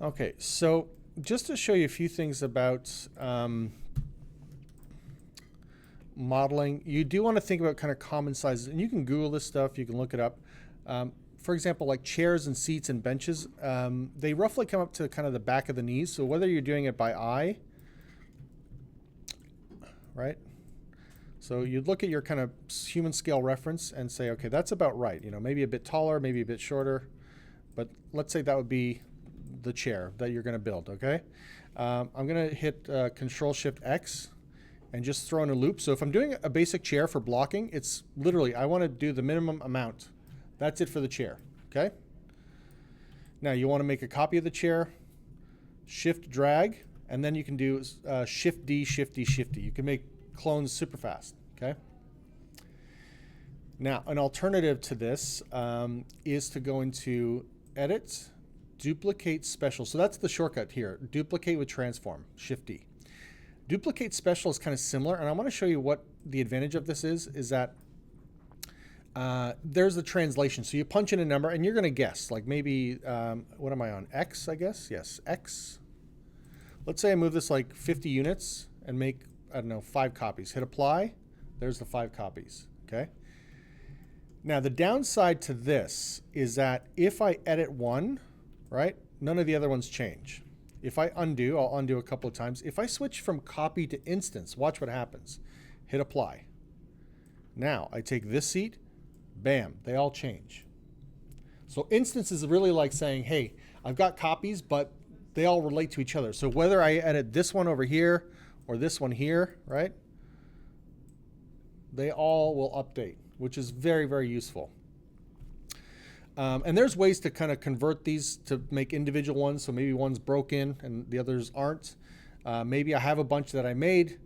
Okay, so just to show you a few things about modeling, you do want to think about kind of common sizes, and you can Google this stuff, you can look it up. For example, like chairs and seats and benches, they roughly come up to kind of the back of the knees. So whether you're doing it by eye, right? So you'd look at your kind of human scale reference and say, okay, that's about right. You know, maybe a bit taller, maybe a bit shorter, but let's say that would be the chair that you're going to build. Okay, I'm going to hit Control Shift X and just throw in a loop. So if I'm doing a basic chair for blocking, it's literally I want to do the minimum amount. That's it for the chair. Okay. Now you want to make a copy of the chair, Shift drag, and then you can do Shift D, Shift D, Shift D. You can make clones super fast. Okay. Now an alternative to this is to go into Edit, Duplicate Special. So that's the shortcut here. Duplicate with Transform, Shift D. Duplicate Special is kind of similar, and I want to show you what the advantage of this is that there's the translation. So you punch in a number, and you're going to guess. Like maybe, what am I on? X, I guess? Yes, X. Let's say I move this like 50 units and make, I don't know, 5 copies. Hit Apply. There's the 5 copies, okay? Now, the downside to this is that if I edit one, right, none of the other ones change. If I undo, I'll undo a couple of times. If I switch from copy to instance, watch what happens. Hit Apply. Now, I take this seat, bam, they all change. So instance is really like saying, hey, I've got copies, but they all relate to each other. So whether I edit this one over here or this one here, right, they all will update, which is very, very useful. And there's ways to kind of convert these to make individual ones. So maybe one's broken and the others aren't. Maybe I have a bunch that I made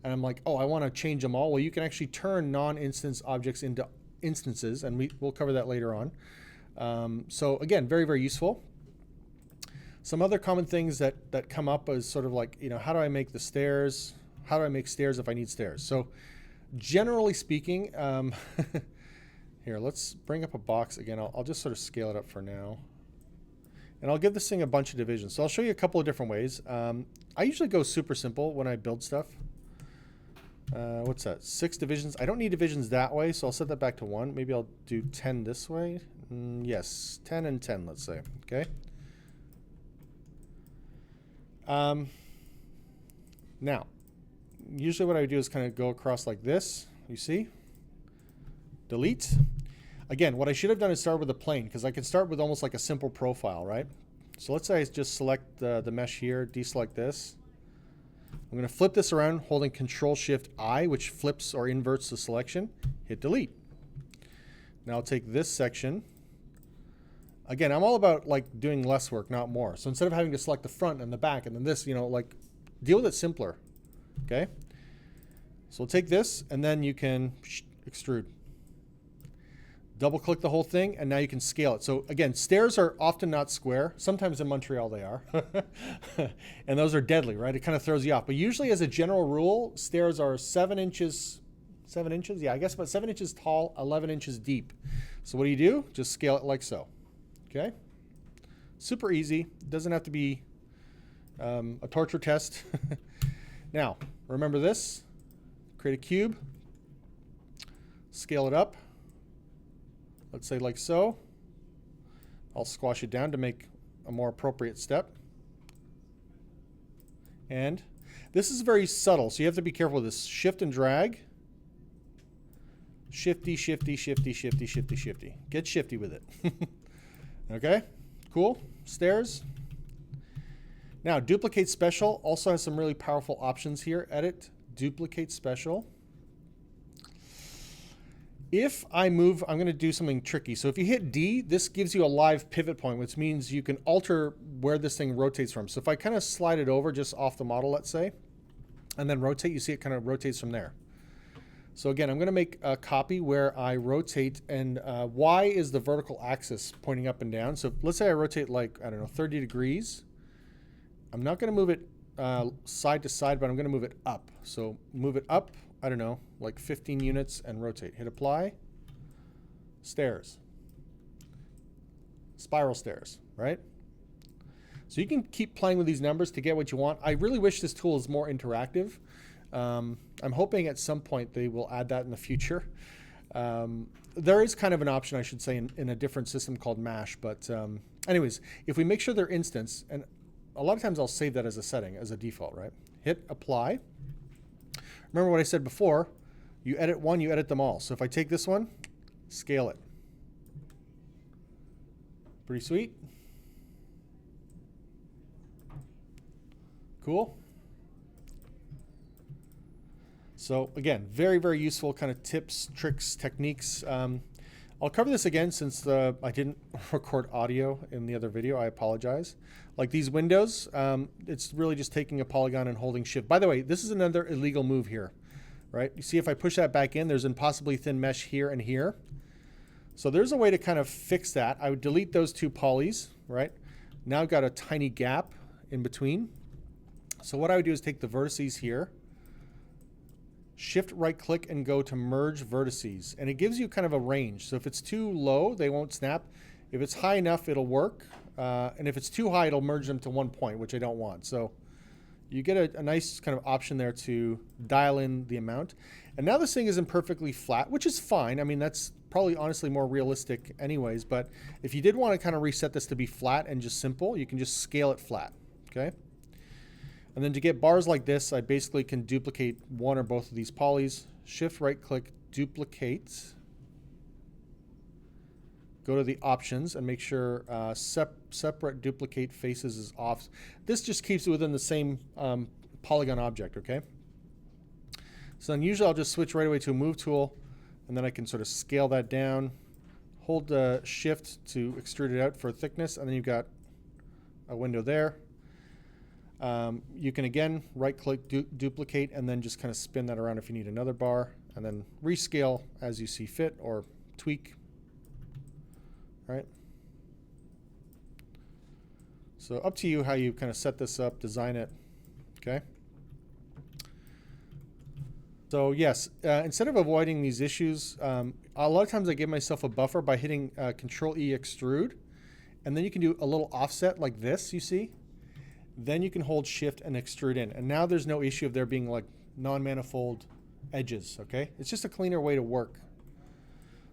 and I'm like, oh, I want to change them all. Well, you can actually turn non-instance objects into instances, and we'll cover that later on. So again, very, very useful. Some other common things that come up is sort of like, you know, how do I make the stairs? How do I make stairs if I need stairs? So generally speaking, here, let's bring up a box again. I'll just sort of scale it up for now. And I'll give this thing a bunch of divisions. So I'll show you a couple of different ways. I usually go super simple when I build stuff. What's that? 6 divisions. I don't need divisions that way, so I'll set that back to 1. Maybe I'll do 10 this way. Yes, 10 and 10, let's say. Okay. Now, usually what I would do is kind of go across like this. You see? Delete. Again, what I should have done is start with a plane, because I can start with almost like a simple profile, right? So let's say I just select the mesh here, deselect this. I'm going to flip this around holding Control-Shift-I, which flips or inverts the selection. Hit delete. Now I'll take this section. Again, I'm all about like doing less work, not more. So instead of having to select the front and the back and then this, you know, like deal with it simpler. Okay? So we'll take this and then you can extrude. Double click the whole thing and now you can scale it. So again, stairs are often not square. Sometimes in Montreal they are. And those are deadly, right? It kind of throws you off. But usually as a general rule, stairs are 7 inches, 7 inches? Yeah, I guess about 7 inches tall, 11 inches deep. So what do? Just scale it like so. Okay? Super easy. Doesn't have to be a torture test. Now, remember this. Create a cube. Scale it up. Let's say like so. I'll squash it down to make a more appropriate step. And this is very subtle, so you have to be careful with this. Shift and drag. Shifty, shifty, shifty, shifty, shifty, shifty. Get shifty with it. Okay, cool. Stairs. Now, duplicate special also has some really powerful options here. Edit, duplicate special. If I move, I'm going to do something tricky. So if you hit D, this gives you a live pivot point, which means you can alter where this thing rotates from. So if I kind of slide it over just off the model, let's say, and then rotate, you see it kind of rotates from there. So again, I'm going to make a copy where I rotate, and Y is the vertical axis pointing up and down. So let's say I rotate like, I don't know, 30 degrees. I'm not going to move it side to side, but I'm going to move it up. So move it up, I don't know, like 15 units and rotate. Hit apply. Stairs. Spiral stairs, right? So you can keep playing with these numbers to get what you want. I really wish this tool is more interactive. I'm hoping at some point they will add that in the future. There is kind of an option, I should say, in a different system called Mash. But anyways, if we make sure they're instance, and a lot of times I'll save that as a setting, as a default, right? Hit apply. Remember what I said before, you edit one, you edit them all. So if I take this one, scale it. Pretty sweet. Cool. So again, very, very useful kind of tips, tricks, techniques. I'll cover this again since I didn't record audio in the other video. I apologize. Like these windows, it's really just taking a polygon and holding shift. By the way, this is another illegal move here, right? You see if I push that back in, there's impossibly thin mesh here and here. So there's a way to kind of fix that. I would delete those two polys, right? Now I've got a tiny gap in between. So what I would do is take the vertices here, shift right click and go to merge vertices. And it gives you kind of a range. So if it's too low, they won't snap. If it's high enough, it'll work. And if it's too high, it'll merge them to one point, which I don't want. So you get a nice kind of option there to dial in the amount. And now this thing isn't perfectly flat, which is fine. I mean, that's probably honestly more realistic anyways. But if you did want to kind of reset this to be flat and just simple, you can just scale it flat, okay? And then to get bars like this, I basically can duplicate one or both of these polys, shift right click, duplicate, go to the options and make sure separate duplicate faces is off. This just keeps it within the same polygon object, okay? So then usually I'll just switch right away to a move tool, and then I can sort of scale that down, hold the shift to extrude it out for thickness, and then you've got a window there. You can again right click, duplicate, and then just kind of spin that around if you need another bar, and then rescale as you see fit or tweak. Right? So up to you how you kind of set this up, design it. Okay. So yes, instead of avoiding these issues, a lot of times I give myself a buffer by hitting Control E extrude, and then you can do a little offset like this, you see? Then you can hold shift and extrude in. And now there's no issue of there being like non-manifold edges, okay? It's just a cleaner way to work.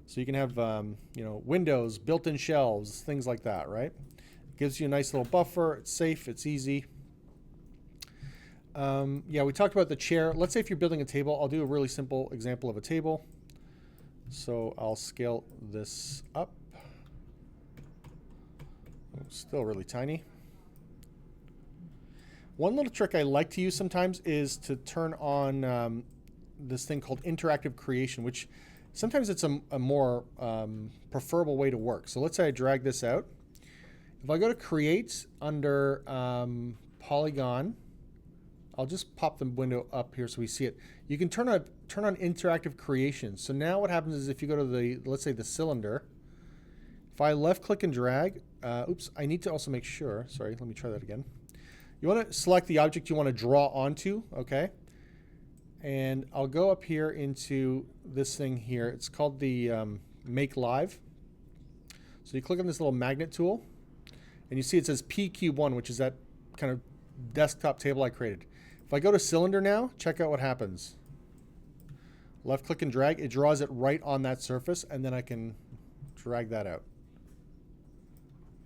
So you can have, you know, windows, built-in shelves, things like that, right? Gives you a nice little buffer. It's safe. It's easy. Yeah, we talked about the chair. Let's say if you're building a table, I'll do a really simple example of a table. So I'll scale this up. Still really tiny. One little trick I like to use sometimes is to turn on this thing called interactive creation, which sometimes it's a more preferable way to work. So let's say I drag this out. If I go to create under polygon, I'll just pop the window up here so we see it. You can turn on interactive creation. So now what happens is if you go to the, let's say the cylinder, if I left click and drag, oops, I need to also make sure, sorry, let me try that again. You want to select the object you want to draw onto, okay? And I'll go up here into this thing here. It's called the Make Live. So you click on this little magnet tool, and you see it says P-Cube1, which is that kind of desktop table I created. If I go to cylinder now, check out what happens. Left click and drag, it draws it right on that surface, and then I can drag that out.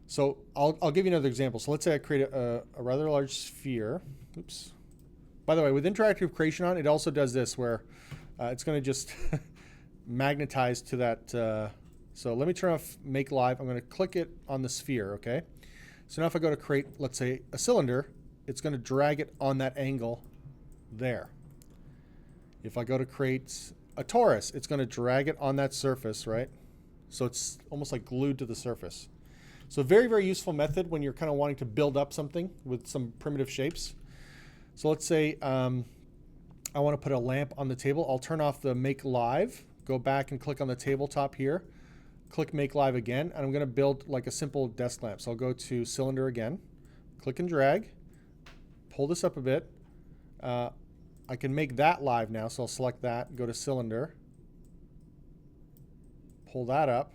So I'll give you another example. So let's say I create a rather large sphere. Oops. By the way, with interactive creation on, it also does this where it's going to just magnetize to that. So let me turn off Make Live. I'm going to click it on the sphere, okay? So now if I go to create, let's say, a cylinder, it's going to drag it on that angle there. If I go to create a torus, it's going to drag it on that surface, right? So it's almost like glued to the surface. So very, very useful method when you're kind of wanting to build up something with some primitive shapes. So let's say I want to put a lamp on the table. I'll turn off the Make Live, go back and click on the tabletop here, click Make Live again, and I'm going to build like a simple desk lamp. So I'll go to cylinder again, click and drag, pull this up a bit. I can make that live now, so I'll select that, go to cylinder, pull that up.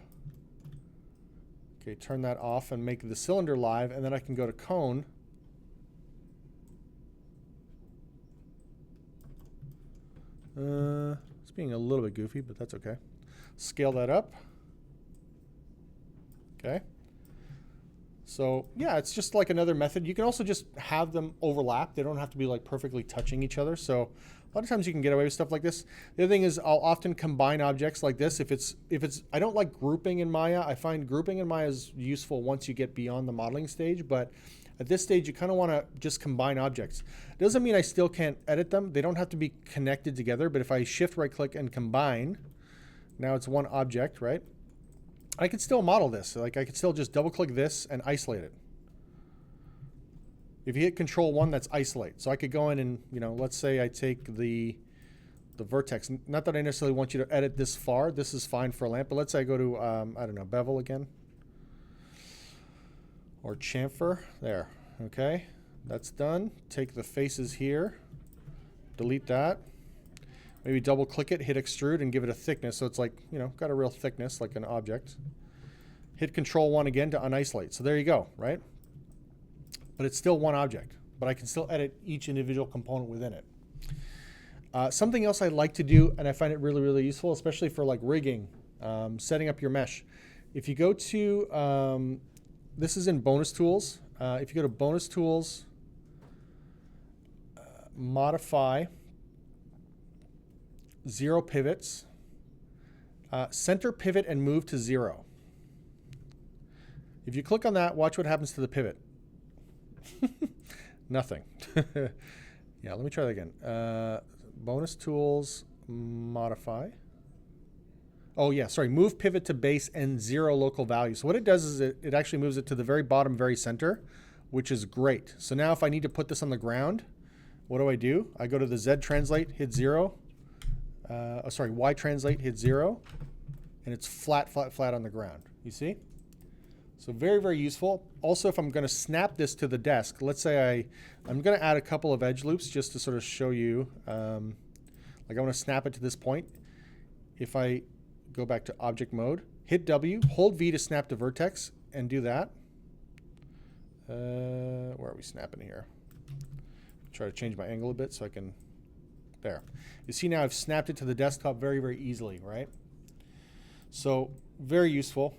Okay, turn that off and make the cylinder live, and then I can go to cone. It's being a little bit goofy, but that's okay. Scale that up. Okay. So yeah, it's just like another method. You can also just have them overlap. They don't have to be like perfectly touching each other. So a lot of times you can get away with stuff like this. The other thing is I'll often combine objects like this. If it's I don't like grouping in Maya. I find grouping in Maya is useful once you get beyond the modeling stage, but at this stage you kind of want to just combine objects. It doesn't mean I still can't edit them. They don't have to be connected together, but if I shift right click and combine, now it's one object, right? I could still model this. Like I could still just double click this and isolate it. If you hit Control 1, that's isolate. So I could go in and, you know, let's say I take the vertex. Not that I necessarily want you to edit this far. This is fine for a lamp. But let's say I go to, I don't know, bevel again. Or chamfer. There. Okay. That's done. Take the faces here. Delete that. Maybe double click it, hit extrude, and give it a thickness. So it's like, you know, got a real thickness like an object. Hit Control 1 again to unisolate. So there you go, right? But it's still one object. But I can still edit each individual component within it. Something else I like to do, and I find it really, really useful, especially for like rigging, setting up your mesh. If you go to, this is in Bonus Tools. If you go to Bonus Tools, Modify, 0 pivots, center pivot and move to 0. If you click on that, watch what happens to the pivot. Nothing. Yeah, let me try that again. Bonus Tools, Modify. Oh yeah, sorry, move pivot to base and 0 local value. So what it does is it actually moves it to the very bottom, very center, which is great. So now if I need to put this on the ground, what do? I go to the Z translate, hit 0. Y translate, hit 0. And it's flat, flat, flat on the ground. You see? So very, very useful. Also, if I'm going to snap this to the desk, let's say I'm going to add a couple of edge loops just to sort of show you, like I want to snap it to this point. If I go back to object mode, hit W, hold V to snap to vertex, and do that. Where are we snapping here? Try to change my angle a bit so I can, there. You see now I've snapped it to the desktop very, very easily, right? So very useful.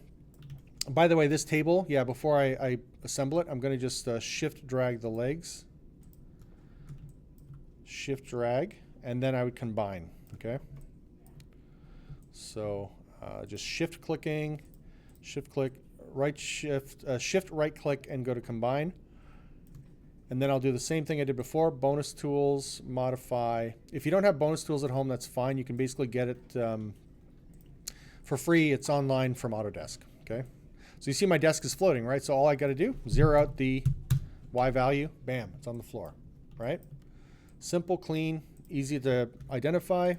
By the way, this table, yeah, before I assemble it, I'm going to just shift drag the legs. Shift drag, and then I would combine, okay? So just shift clicking, shift click, shift right click and go to combine. And then I'll do the same thing I did before, Bonus Tools, Modify. If you don't have Bonus Tools at home, that's fine. You can basically get it for free. It's online from Autodesk, okay? So you see my desk is floating, right? So all I got to do, zero out the Y value, bam, it's on the floor, right? Simple, clean, easy to identify,